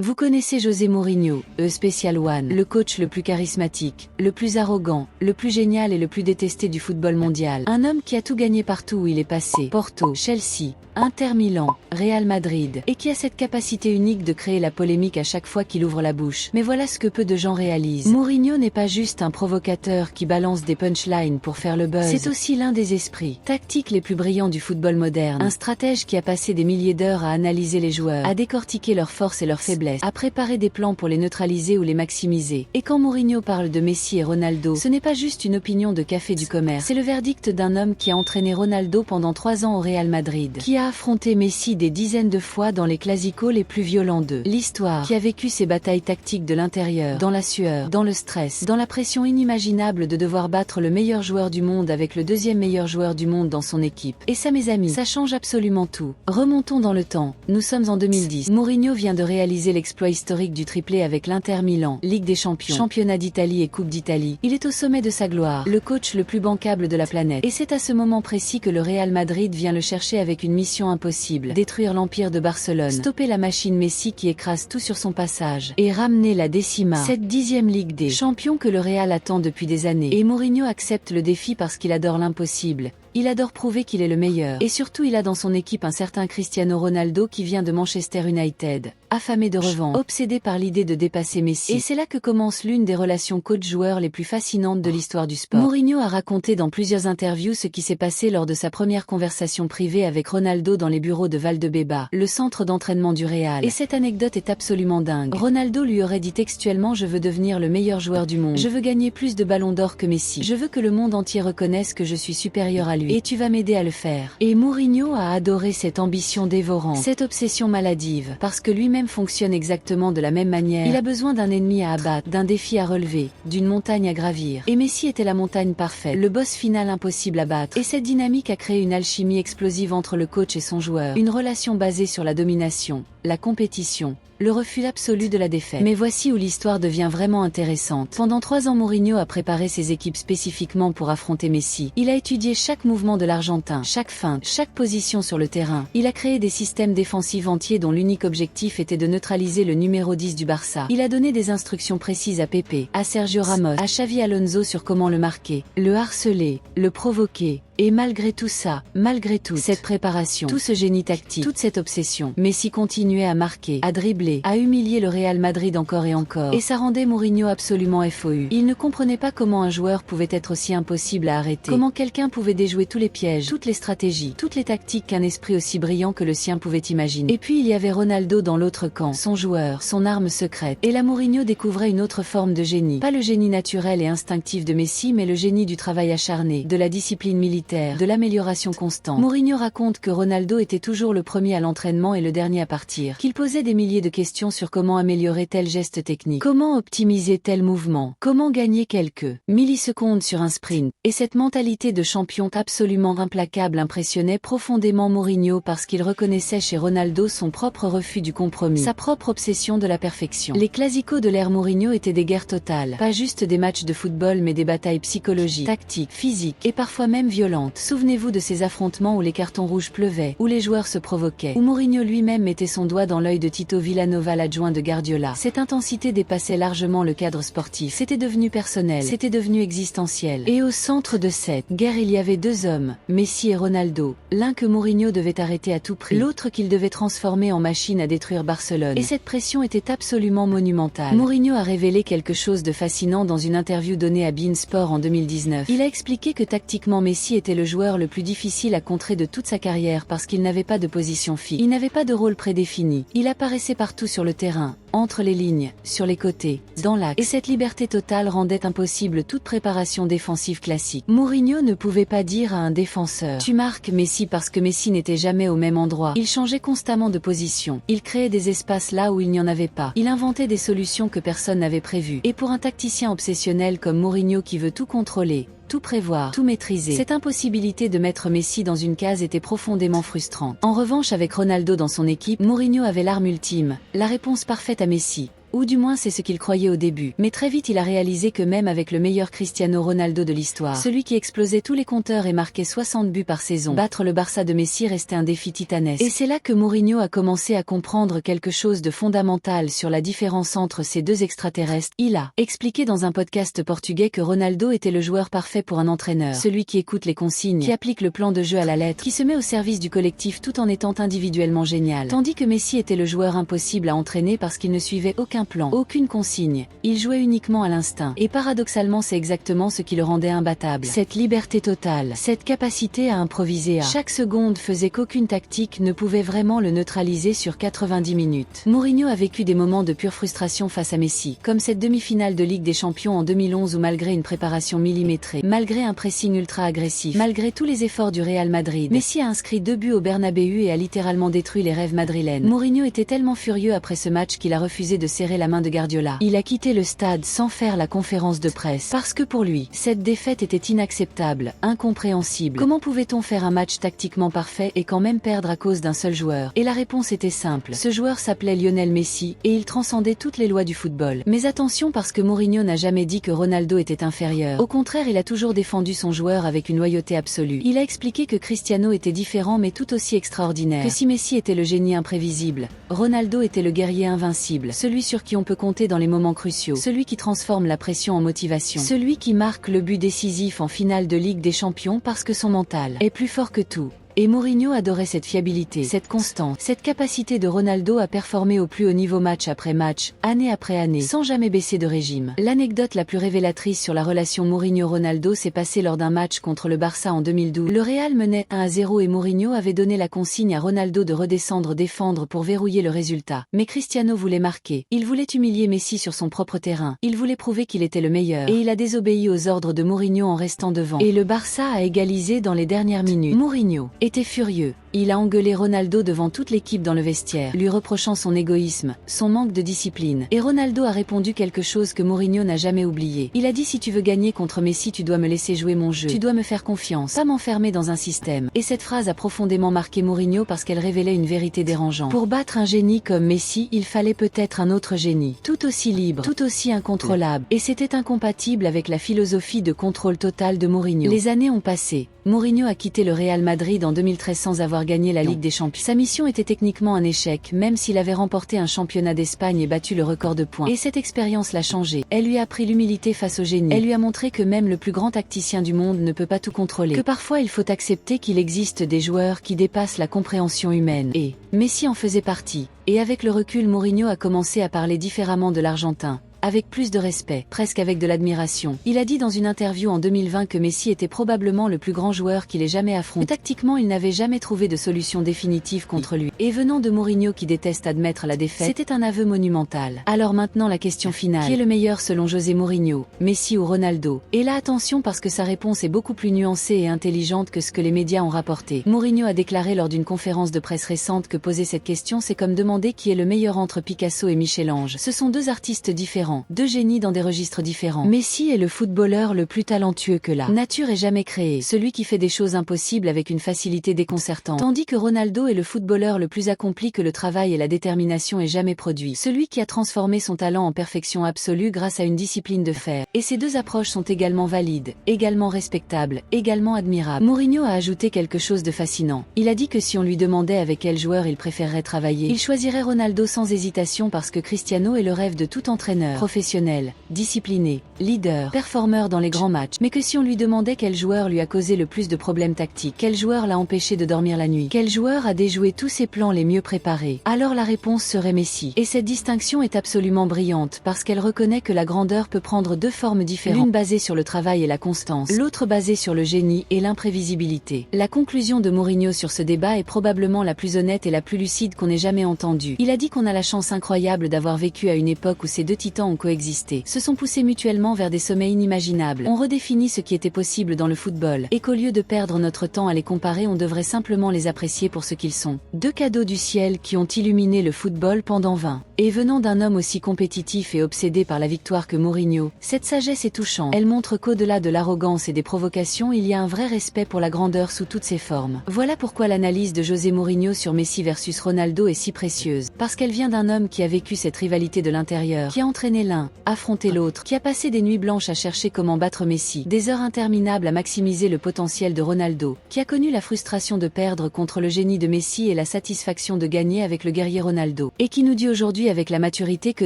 Vous connaissez José Mourinho, Special One, le coach le plus charismatique, le plus arrogant, le plus génial et le plus détesté du football mondial. Un homme qui a tout gagné partout où il est passé. Porto, Chelsea, Inter Milan, Real Madrid, et qui a cette capacité unique de créer la polémique à chaque fois qu'il ouvre la bouche. Mais voilà ce que peu de gens réalisent. Mourinho n'est pas juste un provocateur qui balance des punchlines pour faire le buzz. C'est aussi l'un des esprits tactiques les plus brillants du football moderne. Un stratège qui a passé des milliers d'heures à analyser les joueurs, à décortiquer leurs forces et leurs faiblesses, à préparer des plans pour les neutraliser ou les maximiser. Et quand Mourinho parle de Messi et Ronaldo, ce n'est pas juste une opinion de café du commerce. C'est le verdict d'un homme qui a entraîné Ronaldo pendant 3 ans au Real Madrid, qui a affronté Messi des dizaines de fois dans les clásicos les plus violents de l'histoire, qui a vécu ces batailles tactiques de l'intérieur, dans la sueur, dans le stress, dans la pression inimaginable de devoir battre le meilleur joueur du monde avec le deuxième meilleur joueur du monde dans son équipe. Et ça, mes amis, ça change absolument tout. Remontons dans le temps. Nous sommes en 2010. Mourinho vient de réaliser l'exploit historique du triplé avec l'Inter Milan, Ligue des Champions, Championnat d'Italie et Coupe d'Italie. Il est au sommet de sa gloire, le coach le plus bancable de la planète. Et c'est à ce moment précis que le Real Madrid vient le chercher avec une mission impossible: détruire l'empire de Barcelone, stopper la machine Messi qui écrase tout sur son passage, et ramener la décima, cette 10e Ligue des Champions que le Real attend depuis des années. Et Mourinho accepte le défi parce qu'il adore l'impossible. Il adore prouver qu'il est le meilleur. Et surtout, il a dans son équipe un certain Cristiano Ronaldo qui vient de Manchester United, affamé de revanche, obsédé par l'idée de dépasser Messi. Et c'est là que commence l'une des relations coach-joueur les plus fascinantes de l'histoire du sport. Mourinho a raconté dans plusieurs interviews ce qui s'est passé lors de sa première conversation privée avec Ronaldo dans les bureaux de Valdebeba, le centre d'entraînement du Real. Et cette anecdote est absolument dingue. Ronaldo lui aurait dit textuellement: je veux devenir le meilleur joueur du monde. Je veux gagner plus de ballons d'or que Messi. Je veux que le monde entier reconnaisse que je suis supérieur à lui. Et tu vas m'aider à le faire. Et Mourinho a adoré cette ambition dévorante, cette obsession maladive, parce que lui-même fonctionne exactement de la même manière. Il a besoin d'un ennemi à abattre, d'un défi à relever, d'une montagne à gravir. Et Messi était la montagne parfaite, le boss final impossible à battre. Et cette dynamique a créé une alchimie explosive entre le coach et son joueur, une relation basée sur la domination, la compétition, le refus absolu de la défaite. Mais voici où l'histoire devient vraiment intéressante. Pendant 3 ans, Mourinho a préparé ses équipes spécifiquement pour affronter Messi. Il a étudié chaque mouvement de l'Argentin, chaque feinte, chaque position sur le terrain. Il a créé des systèmes défensifs entiers dont l'unique objectif était de neutraliser le numéro 10 du Barça. Il a donné des instructions précises à Pepe, à Sergio Ramos, à Xavi Alonso sur comment le marquer, le harceler, le provoquer. Et malgré tout ça, malgré toute cette préparation, tout ce génie tactique, toute cette obsession, Messi continuait à marquer, à dribbler, à humilier le Real Madrid encore et encore. Et ça rendait Mourinho absolument FOU. Il ne comprenait pas comment un joueur pouvait être aussi impossible à arrêter. Comment quelqu'un pouvait déjouer tous les pièges, toutes les stratégies, toutes les tactiques qu'un esprit aussi brillant que le sien pouvait imaginer. Et puis il y avait Ronaldo dans l'autre camp, son joueur, son arme secrète. Et là Mourinho découvrait une autre forme de génie. Pas le génie naturel et instinctif de Messi, mais le génie du travail acharné, de la discipline militaire, de l'amélioration constante. Mourinho raconte que Ronaldo était toujours le premier à l'entraînement et le dernier à partir, qu'il posait des milliers de questions sur comment améliorer tel geste technique, comment optimiser tel mouvement, comment gagner quelques millisecondes sur un sprint. Et cette mentalité de champion absolument implacable impressionnait profondément Mourinho parce qu'il reconnaissait chez Ronaldo son propre refus du compromis, sa propre obsession de la perfection. Les clásicos de l'ère Mourinho étaient des guerres totales, pas juste des matchs de football mais des batailles psychologiques, tactiques, physiques et parfois même violentes. Souvenez-vous de ces affrontements où les cartons rouges pleuvaient, où les joueurs se provoquaient, où Mourinho lui-même mettait son doigt dans l'œil de Tito Villanova, l'adjoint de Guardiola. Cette intensité dépassait largement le cadre sportif. C'était devenu personnel, c'était devenu existentiel. Et au centre de cette guerre, il y avait 2 hommes, Messi et Ronaldo. L'un que Mourinho devait arrêter à tout prix, l'autre qu'il devait transformer en machine à détruire Barcelone. Et cette pression était absolument monumentale. Mourinho a révélé quelque chose de fascinant dans une interview donnée à beIN Sport en 2019. Il a expliqué que tactiquement Messi était le joueur le plus difficile à contrer de toute sa carrière parce qu'il n'avait pas de position fixe. Il n'avait pas de rôle prédéfini. Il apparaissait partout sur le terrain, entre les lignes, sur les côtés, dans l'axe. Et cette liberté totale rendait impossible toute préparation défensive classique. Mourinho ne pouvait pas dire à un défenseur: tu marques Messi, parce que Messi n'était jamais au même endroit. Il changeait constamment de position. Il créait des espaces là où il n'y en avait pas. Il inventait des solutions que personne n'avait prévues. Et pour un tacticien obsessionnel comme Mourinho qui veut tout contrôler, tout prévoir, tout maîtriser, cette impossibilité de mettre Messi dans une case était profondément frustrante. En revanche, avec Ronaldo dans son équipe, Mourinho avait l'arme ultime, la réponse parfaite à Messi. Ou du moins c'est ce qu'il croyait au début. Mais très vite il a réalisé que même avec le meilleur Cristiano Ronaldo de l'histoire, celui qui explosait tous les compteurs et marquait 60 buts par saison, battre le Barça de Messi restait un défi titanesque. Et c'est là que Mourinho a commencé à comprendre quelque chose de fondamental sur la différence entre ces deux extraterrestres. Il a expliqué dans un podcast portugais que Ronaldo était le joueur parfait pour un entraîneur, celui qui écoute les consignes, qui applique le plan de jeu à la lettre, qui se met au service du collectif tout en étant individuellement génial. Tandis que Messi était le joueur impossible à entraîner parce qu'il ne suivait aucun plan, aucune consigne. Il jouait uniquement à l'instinct. Et paradoxalement c'est exactement ce qui le rendait imbattable. Cette liberté totale, cette capacité à improviser à chaque seconde faisait qu'aucune tactique ne pouvait vraiment le neutraliser sur 90 minutes. Mourinho a vécu des moments de pure frustration face à Messi, comme cette demi-finale de Ligue des Champions en 2011 où malgré une préparation millimétrée, malgré un pressing ultra agressif, malgré tous les efforts du Real Madrid, Messi a inscrit 2 buts au Bernabéu et a littéralement détruit les rêves madrilènes. Mourinho était tellement furieux après ce match qu'il a refusé de serrer la main de Guardiola. Il a quitté le stade sans faire la conférence de presse, parce que pour lui, cette défaite était inacceptable, incompréhensible. Comment pouvait-on faire un match tactiquement parfait et quand même perdre à cause d'un seul joueur? Et la réponse était simple. Ce joueur s'appelait Lionel Messi, et il transcendait toutes les lois du football. Mais attention parce que Mourinho n'a jamais dit que Ronaldo était inférieur. Au contraire, il a toujours défendu son joueur avec une loyauté absolue. Il a expliqué que Cristiano était différent mais tout aussi extraordinaire. Que si Messi était le génie imprévisible, Ronaldo était le guerrier invincible, celui sur qui on peut compter dans les moments cruciaux, celui qui transforme la pression en motivation, celui qui marque le but décisif en finale de Ligue des Champions parce que son mental est plus fort que tout. Et Mourinho adorait cette fiabilité, cette constance, cette capacité de Ronaldo à performer au plus haut niveau match après match, année après année, sans jamais baisser de régime. L'anecdote la plus révélatrice sur la relation Mourinho-Ronaldo s'est passée lors d'un match contre le Barça en 2012. Le Real menait 1-0 et Mourinho avait donné la consigne à Ronaldo de redescendre défendre pour verrouiller le résultat. Mais Cristiano voulait marquer. Il voulait humilier Messi sur son propre terrain. Il voulait prouver qu'il était le meilleur. Et il a désobéi aux ordres de Mourinho en restant devant. Et le Barça a égalisé dans les dernières minutes. Mourinho était furieux. Il a engueulé Ronaldo devant toute l'équipe dans le vestiaire, lui reprochant son égoïsme, son manque de discipline. Et Ronaldo a répondu quelque chose que Mourinho n'a jamais oublié. Il a dit: si tu veux gagner contre Messi, tu dois me laisser jouer mon jeu. Tu dois me faire confiance, pas m'enfermer dans un système. Et cette phrase a profondément marqué Mourinho parce qu'elle révélait une vérité dérangeante. Pour battre un génie comme Messi, il fallait peut-être un autre génie, tout aussi libre, tout aussi incontrôlable. Et c'était incompatible avec la philosophie de contrôle total de Mourinho. Les années ont passé. Mourinho a quitté le Real Madrid en 2013 sans avoir gagné la Ligue des Champions. Sa mission était techniquement un échec, même s'il avait remporté un championnat d'Espagne et battu le record de points. Et cette expérience l'a changé. Elle lui a appris l'humilité face au génie. Elle lui a montré que même le plus grand tacticien du monde ne peut pas tout contrôler. Que parfois il faut accepter qu'il existe des joueurs qui dépassent la compréhension humaine. Et Messi en faisait partie. Et avec le recul, Mourinho a commencé à parler différemment de l'Argentin. Avec plus de respect, presque avec de l'admiration. Il a dit dans une interview en 2020 que Messi était probablement le plus grand joueur qu'il ait jamais affronté. Mais tactiquement, il n'avait jamais trouvé de solution définitive contre lui. Et venant de Mourinho qui déteste admettre la défaite, c'était un aveu monumental. Alors maintenant la question finale. Qui est le meilleur selon José Mourinho, Messi ou Ronaldo? Et là attention parce que sa réponse est beaucoup plus nuancée et intelligente que ce que les médias ont rapporté. Mourinho a déclaré lors d'une conférence de presse récente que poser cette question c'est comme demander qui est le meilleur entre Picasso et Michel-Ange. Ce sont deux artistes différents. Deux génies dans des registres différents. Messi est le footballeur le plus talentueux que la nature ait jamais créé, celui qui fait des choses impossibles avec une facilité déconcertante. Tandis que Ronaldo est le footballeur le plus accompli que le travail et la détermination aient jamais produit, celui qui a transformé son talent en perfection absolue grâce à une discipline de fer. Et ces deux approches sont également valides, également respectables, également admirables. Mourinho a ajouté quelque chose de fascinant. Il a dit que si on lui demandait avec quel joueur il préférerait travailler, il choisirait Ronaldo sans hésitation parce que Cristiano est le rêve de tout entraîneur professionnel, discipliné, leader, performeur dans les grands matchs, mais que si on lui demandait quel joueur lui a causé le plus de problèmes tactiques, quel joueur l'a empêché de dormir la nuit, quel joueur a déjoué tous ses plans les mieux préparés, alors la réponse serait Messi. Et cette distinction est absolument brillante parce qu'elle reconnaît que la grandeur peut prendre deux formes différentes, l'une basée sur le travail et la constance, l'autre basée sur le génie et l'imprévisibilité. La conclusion de Mourinho sur ce débat est probablement la plus honnête et la plus lucide qu'on ait jamais entendue. Il a dit qu'on a la chance incroyable d'avoir vécu à une époque où ces deux titans ont coexisté, se sont poussés mutuellement vers des sommets inimaginables, ont redéfini ce qui était possible dans le football, et qu'au lieu de perdre notre temps à les comparer, on devrait simplement les apprécier pour ce qu'ils sont. Deux cadeaux du ciel qui ont illuminé le football pendant 20. Et venant d'un homme aussi compétitif et obsédé par la victoire que Mourinho, cette sagesse est touchante. Elle montre qu'au-delà de l'arrogance et des provocations, il y a un vrai respect pour la grandeur sous toutes ses formes. Voilà pourquoi l'analyse de José Mourinho sur Messi versus Ronaldo est si précieuse, parce qu'elle vient d'un homme qui a vécu cette rivalité de l'intérieur, qui a entraîné l'un, affronté l'autre, qui a passé des nuits blanches à chercher comment battre Messi, des heures interminables à maximiser le potentiel de Ronaldo, qui a connu la frustration de perdre contre le génie de Messi et la satisfaction de gagner avec le guerrier Ronaldo, et qui nous dit aujourd'hui avec la maturité que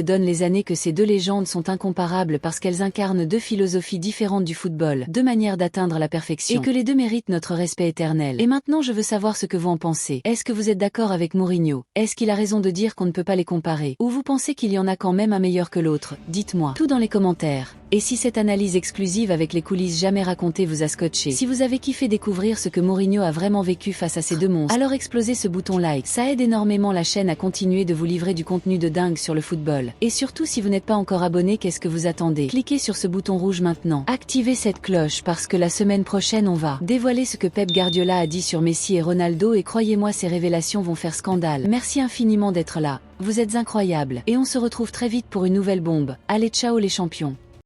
donnent les années que ces deux légendes sont incomparables parce qu'elles incarnent deux philosophies différentes du football, deux manières d'atteindre la perfection, et que les deux méritent notre respect éternel. Et maintenant je veux savoir ce que vous en pensez. Est-ce que vous êtes d'accord avec Mourinho? Est-ce qu'il a raison de dire qu'on ne peut pas les comparer? Ou vous pensez qu'il y en a quand même un meilleur que l'autre? Dites-moi tout dans les commentaires. Et si cette analyse exclusive avec les coulisses jamais racontées vous a scotché, si vous avez kiffé découvrir ce que Mourinho a vraiment vécu face à ces deux monstres, alors explosez ce bouton like, ça aide énormément la chaîne à continuer de vous livrer du contenu de dingue sur le football. Et surtout si vous n'êtes pas encore abonné, qu'est-ce que vous attendez? Cliquez sur ce bouton rouge maintenant, activez cette cloche parce que la semaine prochaine on va dévoiler ce que Pep Guardiola a dit sur Messi et Ronaldo et croyez-moi ces révélations vont faire scandale. Merci infiniment d'être là, vous êtes incroyables, et on se retrouve très vite pour une nouvelle bombe. Allez ciao les champions.